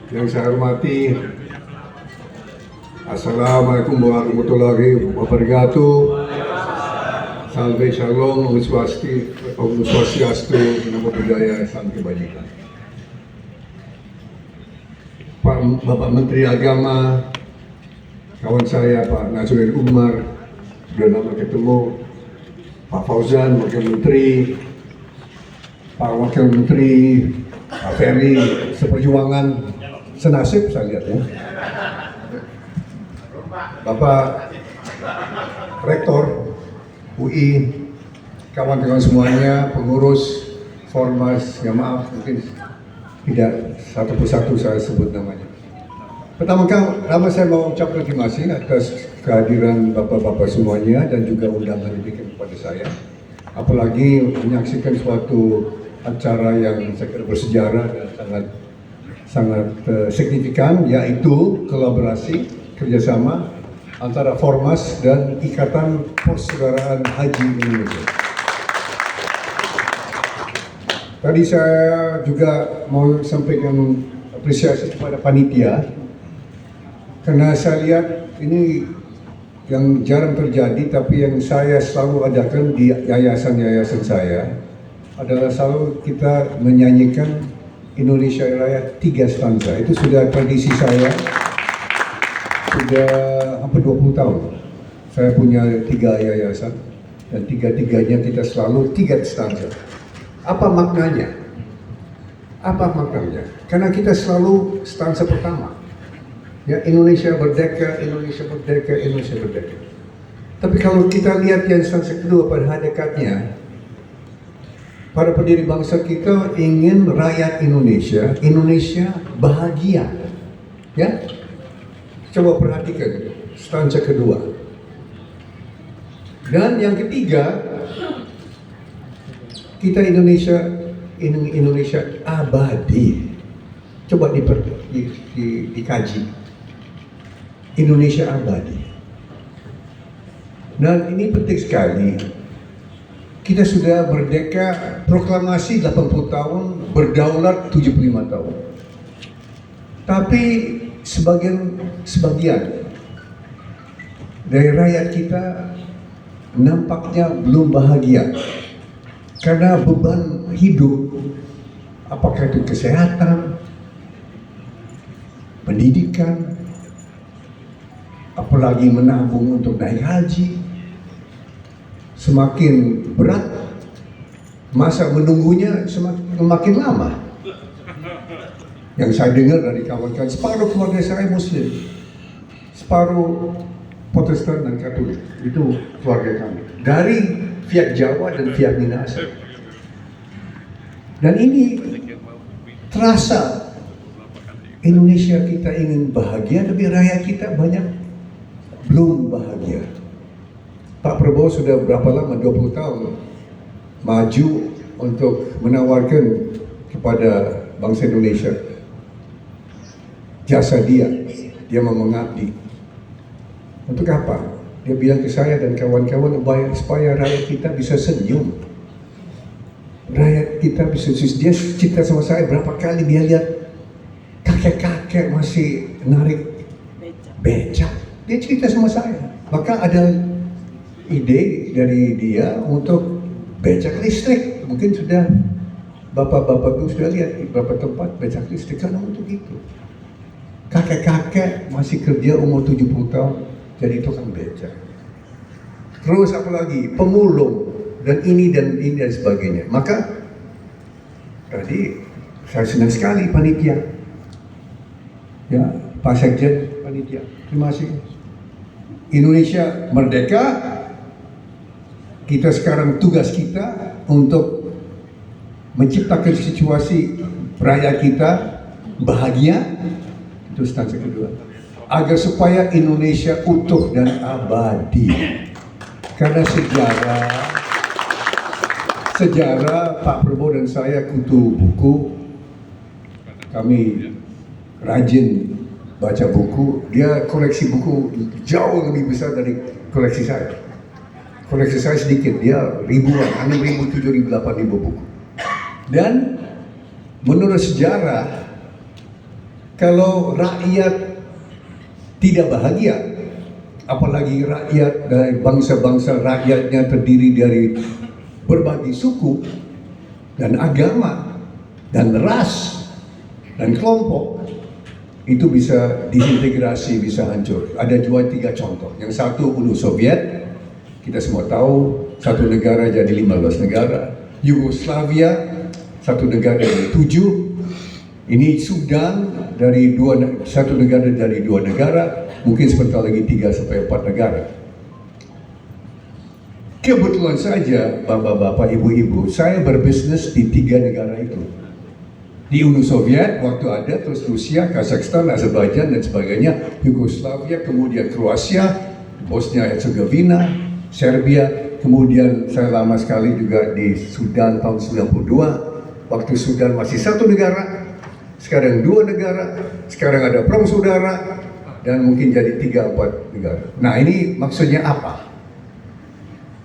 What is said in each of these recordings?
Yang saya hormati, Assalamualaikum warahmatullahi wabarakatuh. Salve Shalom, Om Swastiastu, Namo Buddhaya, Salam Kebajikan. Pak Bapak Menteri Agama, kawan saya Pak Nazrul Umar, sudah lama ketemu. Pak Fauzan, Wakil Menteri, Pak Wakil Menteri, Pak Ferry, seperjuangan, senasib saya lihat ya. Bapak Rektor UI, kawan-kawan semuanya, pengurus, Formas, ya maaf mungkin tidak satu persatu saya sebut namanya. Pertama saya mau ucapkan terima kasih atas kehadiran bapak-bapak semuanya dan juga undangan diberikan kepada saya. Apalagi menyaksikan suatu acara yang saya kira bersejarah dan sangat signifikan, yaitu kolaborasi kerjasama antara Formas dan Ikatan Persaudaraan Haji Indonesia. Tadi saya juga mau sampaikan apresiasi kepada panitia, karena saya lihat ini yang jarang terjadi, tapi yang saya selalu adakan di yayasan-yayasan saya adalah selalu kita menyanyikan Indonesia Raya 3 stanza. Itu sudah tradisi saya, sudah hampir 20 tahun. Saya punya 3 yayasan, dan tiga-tiganya kita selalu 3 stanza. Apa maknanya? Apa maknanya? Karena kita selalu stanza pertama. Ya, Indonesia merdeka, Indonesia merdeka, Indonesia merdeka. Tapi kalau kita lihat yang stanza kedua pada hakikatnya, para pendiri bangsa kita ingin rakyat Indonesia bahagia. Ya, coba perhatikan stanza kedua. Dan yang ketiga, kita Indonesia abadi. Coba dikaji. Indonesia abadi. Dan ini penting sekali. Kita sudah merdeka, proklamasi 80 tahun, berdaulat 75 tahun. Tapi sebagian dari rakyat kita nampaknya belum bahagia. Karena beban hidup, apakah itu kesehatan, pendidikan, apalagi menabung untuk naik haji, semakin berat, masa menunggunya semakin lama. Yang saya dengar dari kawan-kawan, separuh keluarga saya Muslim, separuh Protestan dan Katolik, itu keluarga kami. Dari pihak Jawa dan pihak Minahasa. Dan ini terasa Indonesia kita ingin bahagia, tapi rakyat kita banyak belum bahagia. Pak Prabowo sudah berapa lama, 20 tahun maju untuk menawarkan kepada bangsa Indonesia jasa dia mau mengabdi. Untuk apa? Dia bilang ke saya dan kawan-kawan supaya rakyat kita bisa senyum. Rakyat kita bisa, dia cerita sama saya berapa kali dia lihat kakek-kakek masih narik becak. Dia cerita sama saya. Maka ada ide dari dia untuk becak listrik. Mungkin sudah bapak-bapak itu sudah lihat di beberapa tempat becak listrik, karena untuk itu. Kakek-kakek masih kerja umur 70 tahun jadi tukang becak. Terus apa lagi? Pemulung dan ini dan sebagainya. Maka tadi saya senang sekali panitia. Ya, Pak Sekjen panitia. Terima kasih. Indonesia merdeka. Kita sekarang tugas kita untuk menciptakan situasi rakyat kita bahagia. Itu stanza kedua. Agar supaya Indonesia utuh dan abadi. Karena sejarah Pak Prabowo dan saya kutu buku, kami rajin baca buku. Dia koleksi buku jauh lebih besar dari koleksi saya. Koleksi saya sedikit, dia ribuan, 6.000, 7.000, 8.000 buku. Dan menurut sejarah Kalau rakyat tidak bahagia, apalagi rakyat dari bangsa-bangsa rakyatnya terdiri dari berbagai suku dan agama dan ras dan kelompok, itu bisa disintegrasi, bisa hancur. Ada 3 contoh. Yang satu Uni Soviet, kita semua tahu, satu negara jadi 15 negara. Yugoslavia, satu negara dari 7. Ini Sudan dari satu negara dari 2 negara, mungkin sebentar lagi 3 sampai 4 negara. Kebetulan saja, bapak-bapak, ibu-ibu, saya berbisnis di 3 negara itu. Di Uni Soviet waktu ada, terus Rusia, Kazakhstan, Azerbaijan dan sebagainya, Yugoslavia, kemudian Kroasia, Bosnia Herzegovina, Serbia, kemudian saya lama sekali juga di Sudan tahun 92, waktu Sudan masih satu negara, sekarang 2 negara, sekarang ada perang saudara, dan mungkin jadi 3-4 negara. Nah, ini maksudnya apa?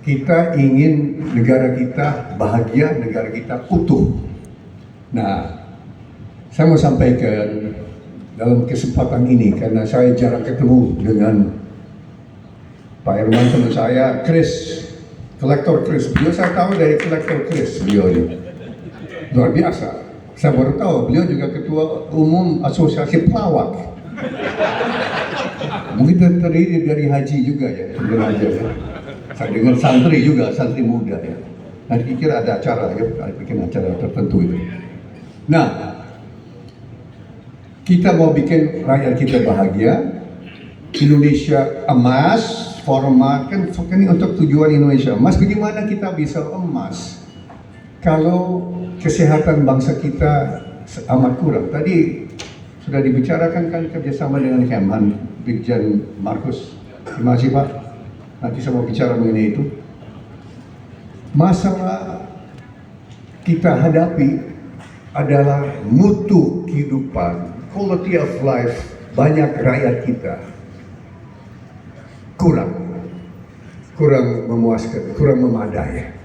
Kita ingin negara kita bahagia, negara kita utuh. Nah, saya mau sampaikan dalam kesempatan ini, karena saya jarang ketemu dengan Pak Herman, teman saya, Chris, kolektor Chris. Beliau saya tahu dari kolektor Chris, beliau ini. Luar biasa. Saya baru tahu, beliau juga ketua umum asosiasi pelawak. Mungkin terdiri dari haji juga ya, aja ya. Saya dengar santri juga, santri muda ya. Nanti pikir ada acara ya, bikin acara tertentu itu. Nah, kita mau bikin rakyat kita bahagia, Indonesia emas, format, kan ini untuk tujuan Indonesia emas. Bagaimana kita bisa emas kalau kesehatan bangsa kita amat kurang? Tadi sudah dibicarakan kan kerjasama dengan Kemhan, Brigjen Markus. Terima kasih Pak. Nanti saya mau bicara mengenai itu. Masalah kita hadapi adalah mutu kehidupan, quality of life banyak rakyat kita kurang memuaskan, kurang memadai.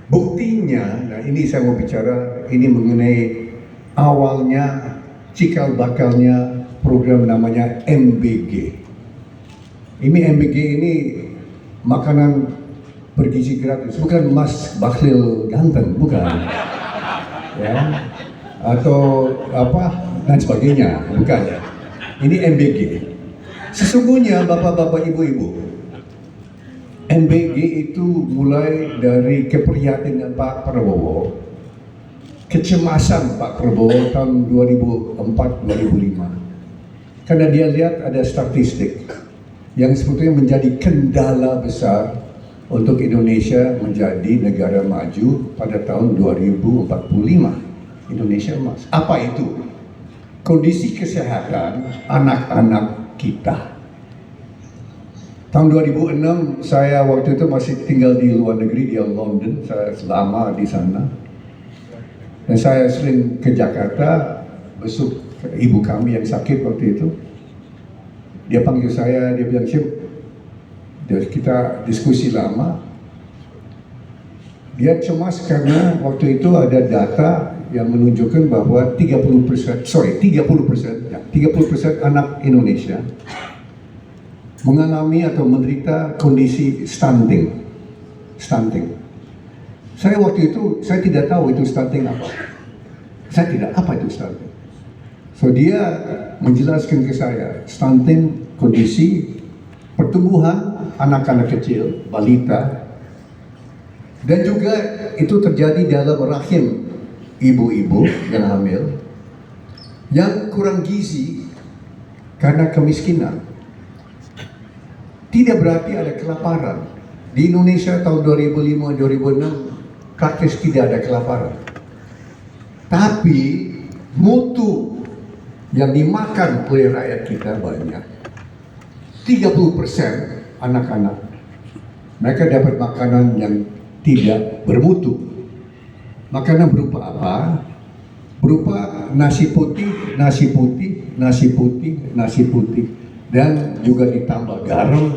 Buktinya, nah ini saya mau bicara, ini mengenai awalnya, cikal bakalnya program namanya MBG. Ini MBG ini makanan bergizi gratis, bukan Mas Bahlil ganteng, bukan. Ya, atau apa dan sebagainya, bukan ya. Ini MBG. Sesungguhnya bapak-bapak, ibu-ibu, MBG itu mulai dari keprihatinan Pak Prabowo, kecemasan Pak Prabowo tahun 2004-2005, karena dia lihat ada statistik yang sebetulnya menjadi kendala besar untuk Indonesia menjadi negara maju pada tahun 2045. Indonesia emas. Apa itu? Kondisi kesehatan anak-anak kita. Tahun 2006 saya waktu itu masih tinggal di luar negeri, di London. Saya selama di sana. Dan saya sering ke Jakarta besuk ibu kami yang sakit waktu itu. Dia panggil saya, dia bilang, "Syim, kita diskusi lama." Dia cemas karena waktu itu ada data yang menunjukkan bahwa 30% anak Indonesia mengalami atau menderita kondisi stunting. Saya waktu itu, saya tidak tahu itu stunting apa. Apa itu stunting? So dia menjelaskan ke saya, stunting kondisi pertumbuhan anak-anak kecil, balita, dan juga itu terjadi dalam rahim ibu-ibu yang hamil yang kurang gizi karena kemiskinan. Tidak berarti ada kelaparan. Di Indonesia tahun 2005-2006 praktis tidak ada kelaparan. Tapi mutu yang dimakan oleh rakyat kita banyak. 30% anak-anak mereka dapat makanan yang tidak bermutu. Makanan berupa apa? Berupa nasi putih, dan juga ditambah garam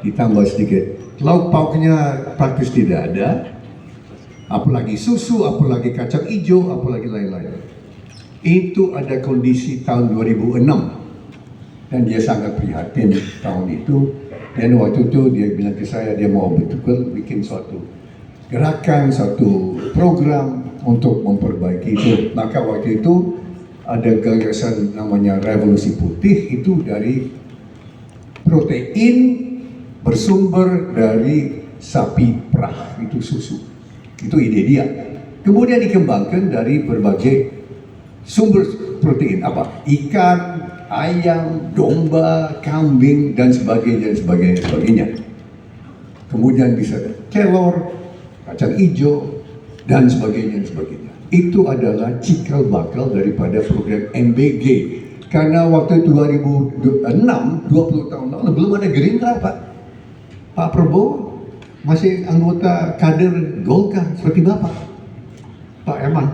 ditambah sedikit. Lauk pauknya praktis tidak ada, apalagi susu, apalagi kacang hijau, apalagi lain-lain. Itu ada kondisi tahun 2006 dan dia sangat prihatin tahun itu. Dan waktu itu dia bilang ke saya dia mau betul-betul bikin suatu gerakan, suatu program untuk memperbaiki itu. Maka waktu itu ada gagasan namanya revolusi putih, itu dari protein bersumber dari sapi perah, itu susu. Itu ide dia. Kemudian dikembangkan dari berbagai sumber protein, apa? Ikan, ayam, domba, kambing, dan sebagainya, dan sebagainya, sebagainya. Kemudian bisa kelor, kacang hijau, dan sebagainya, dan sebagainya. Itu adalah cikal bakal daripada program MBG. Karena waktu 2006, 20 tahun lalu, belum ada Gerindra, Pak. Pak Prabowo masih anggota kader Golkar seperti Bapak, Pak Eman.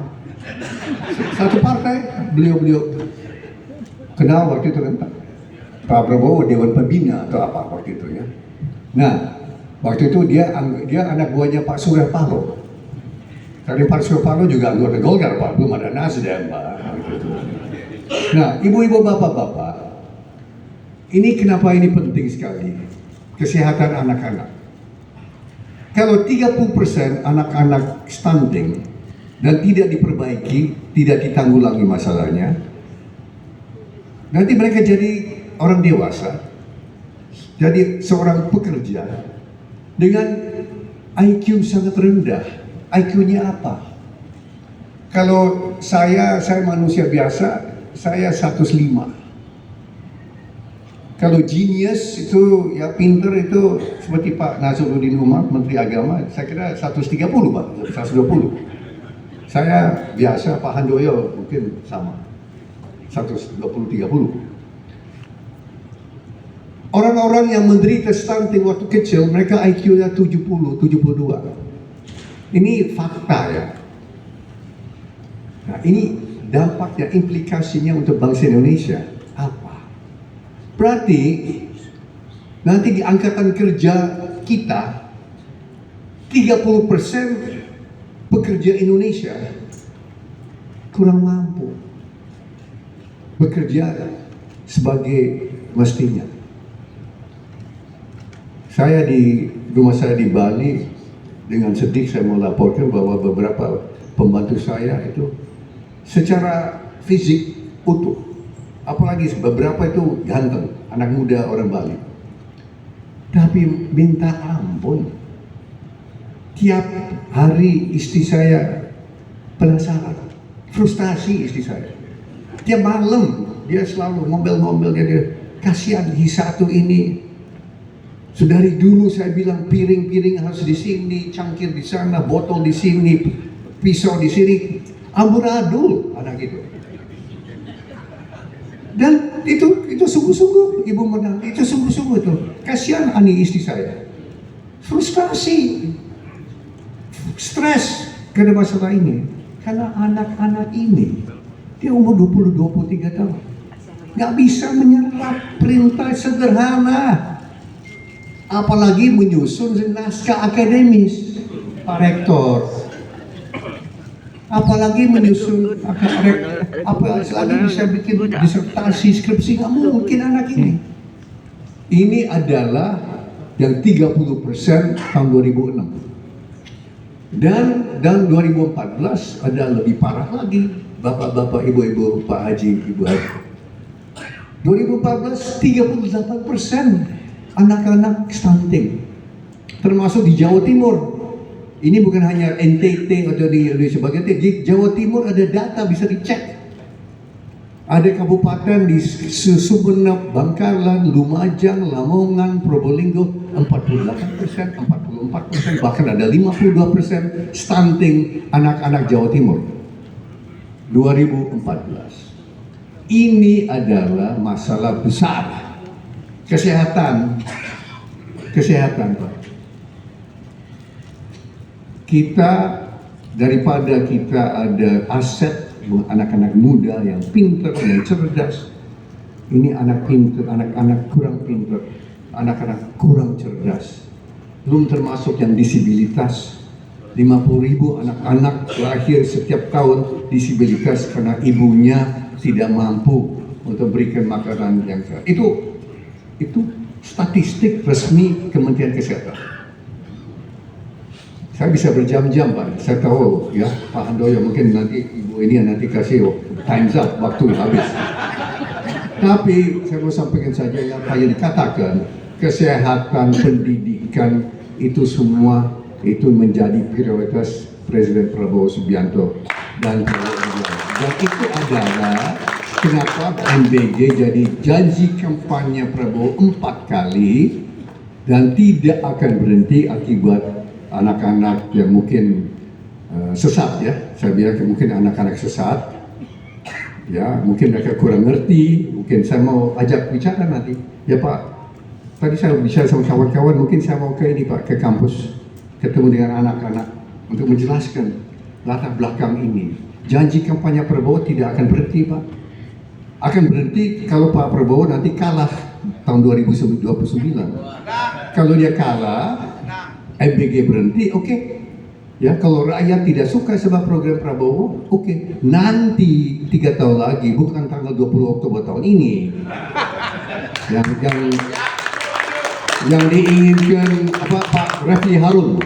Satu partai, beliau kenal waktu itu kan Pak Prabowo Dewan Pembina atau apa waktu itu ya. Nah, waktu itu dia anak buahnya Pak Surya Paloh. Karena Pak Surya Paloh juga anggota Golkar, Pak, belum ada Nasdem, Pak. Nah, ibu-ibu, bapak-bapak, ini kenapa ini penting sekali, kesehatan anak-anak. Kalau 30% anak-anak stunting dan tidak diperbaiki, tidak ditanggulangi masalahnya, nanti mereka jadi orang dewasa, jadi seorang pekerja dengan IQ sangat rendah. IQ-nya apa? Kalau saya manusia biasa, saya 105. Kalau genius itu, ya pinter itu seperti Pak Nazaruddin Umar, Menteri Agama, saya kira 130, Pak, 120. Saya biasa, Pak Handoyo mungkin sama, 120-30. Orang-orang yang menderita stunting waktu kecil, mereka IQ-nya 70, 72. Ini fakta ya. Nah, ini dampaknya, implikasinya untuk bangsa Indonesia apa? Berarti nanti di angkatan kerja kita 30% pekerja Indonesia kurang mampu bekerja sebagai mestinya. Saya di rumah saya di Bali, dengan sedih saya mau laporkan bahwa beberapa pembantu saya itu secara fisik utuh, apalagi beberapa itu ganteng, anak muda orang Bali. Tapi minta ampun, tiap hari istri saya penasaran, frustasi istri saya. Tiap malam dia selalu ngomel-ngomel, dia kasihan di satu ini. Sedari dulu saya bilang piring-piring harus di sini, cangkir di sana, botol di sini, pisau di sini, amburadul anak itu. Dan itu sungguh-sungguh ibu menang, itu sungguh-sungguh itu. Kasihan Ani istri saya, frustasi, stres karena masalah ini. Karena anak-anak ini dia umur 20-23 tahun, nggak bisa menyerap perintah sederhana. Apalagi menyusun naskah akademis, Pak Rektor. Apalagi menyusun apalagi bisa bikin disertasi, skripsi, nggak mungkin anak ini. Ini adalah yang 30% tahun 2006. Dan 2014 ada lebih parah lagi, bapak-bapak, ibu-ibu, Pak Haji, Ibu Haji. 2014 38% anak-anak stunting, termasuk di Jawa Timur. Ini bukan hanya NTT atau di sebagainya. Di Jawa Timur ada data bisa dicek. Ada kabupaten di Sumeneb, Bangkalan, Lumajang, Lamongan, Probolinggo 48%, 44%, bahkan ada 52% stunting anak-anak Jawa Timur. 2014. Ini adalah masalah besar. Kesehatan, Pak. Kita, daripada kita ada aset anak-anak muda yang pintar, yang cerdas, ini anak pintar, anak-anak kurang pintar, anak-anak kurang cerdas, belum termasuk yang disabilitas 50.000 anak-anak lahir setiap tahun disabilitas karena ibunya tidak mampu untuk berikan makanan yang sehat. Itu statistik resmi Kementerian Kesehatan. Saya bisa berjam-jam Pak, saya tahu ya Pak Handoyo mungkin nanti ibu ini nanti kasih time's up, waktu habis. Tapi saya mau sampaikan saja yang apa yang dikatakan, kesehatan, pendidikan itu semua itu menjadi prioritas Presiden Prabowo Subianto dan itu adalah kenapa MBG jadi janji kampanye Prabowo 4 kali dan tidak akan berhenti akibat anak-anak yang mungkin sesat ya, saya bilang mungkin anak-anak sesat ya, mungkin mereka kurang ngerti, mungkin saya mau ajak bicara nanti ya Pak, tadi saya bicara sama kawan-kawan, mungkin saya mau ke ini Pak, ke kampus ketemu dengan anak-anak untuk menjelaskan latar belakang ini. Janji kampanye Prabowo tidak akan berhenti Pak, akan berhenti kalau Pak Prabowo nanti kalah tahun 2029. Kalau dia kalah MBG berhenti, oke. Ya, kalau rakyat tidak suka sama program Prabowo, oke. Nanti 3 tahun lagi, bukan tanggal 20 Oktober tahun ini. Yang diinginkan apa Pak Refli Harun.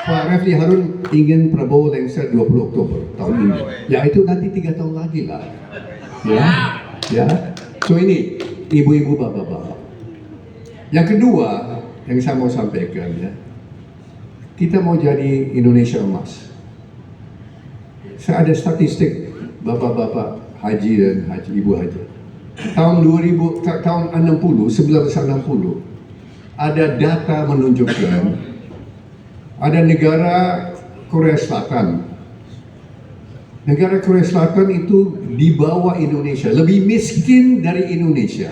Pak Refli Harun ingin Prabowo lengser 20 Oktober tahun ini. Ya itu nanti 3 tahun lagi lah. Ya. So ini ibu-ibu, bapak-bapak. Yang kedua yang saya mau sampaikan ya, kita mau jadi Indonesia emas. Saya ada statistik bapak-bapak haji dan ibu haji. Tahun 1960 ada data menunjukkan ada negara Korea Selatan. Negara Korea Selatan itu di bawah Indonesia, lebih miskin dari Indonesia.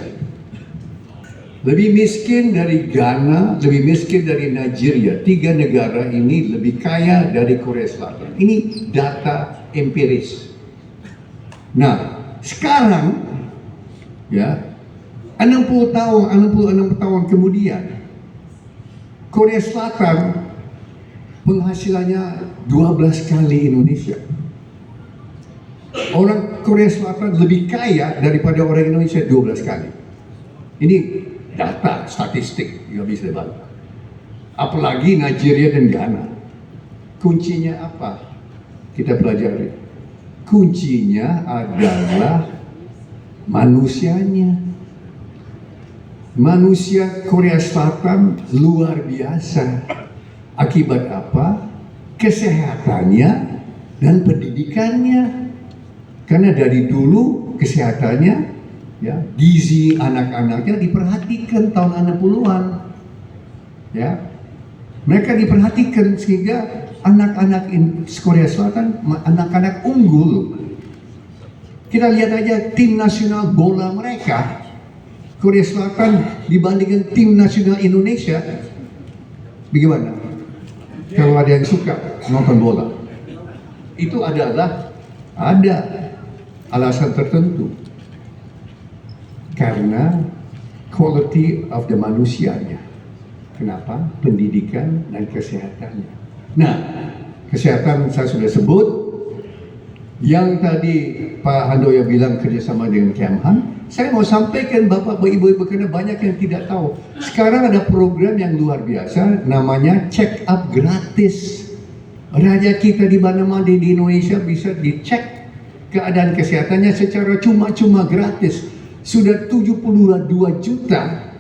Lebih miskin dari Ghana, lebih miskin dari Nigeria. 3 negara ini lebih kaya dari Korea Selatan. Ini data empiris. Nah, sekarang ya 66 tahun kemudian Korea Selatan penghasilannya 12 kali Indonesia. Orang Korea Selatan lebih kaya daripada orang Indonesia 12 kali. Ini data, statistik, nggak bisa dibantah. Apalagi Nigeria dan Ghana. Kuncinya apa? Kita pelajari. Kuncinya adalah manusianya. Manusia Korea Selatan luar biasa. Akibat apa? Kesehatannya dan pendidikannya. Karena dari dulu kesehatannya, ya, gizi anak-anaknya diperhatikan tahun 60-an. Ya. Mereka diperhatikan sehingga anak-anak Korea Selatan anak-anak unggul. Kita lihat aja tim nasional bola mereka. Korea Selatan dibandingkan tim nasional Indonesia. Bagaimana? Kalau ada yang suka nonton bola. Itu adalah ada alasan tertentu. Karena quality of the manusianya. Kenapa? Pendidikan dan kesehatannya. Nah, kesehatan saya sudah sebut. Yang tadi Pak Handoyo bilang kerjasama dengan Kemhan. Saya mau sampaikan Bapak, Ibu, karena banyak yang tidak tahu. Sekarang ada program yang luar biasa, namanya check up gratis. Rakyat kita di mana-mana di Indonesia bisa dicek keadaan kesehatannya secara cuma-cuma gratis. Sudah 72 juta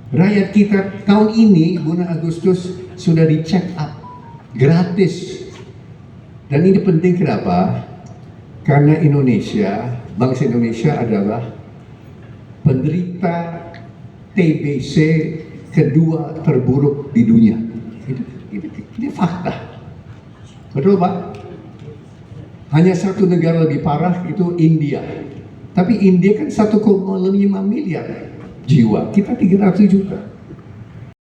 rakyat kita tahun ini bulan Agustus sudah di-check up gratis. Dan ini penting kenapa? Karena Indonesia, bangsa Indonesia adalah penderita TBC kedua terburuk di dunia. Ini fakta. Betul Pak? Hanya satu negara lebih parah itu India. Tapi India kan 1,5 miliar jiwa, kita 300 juta.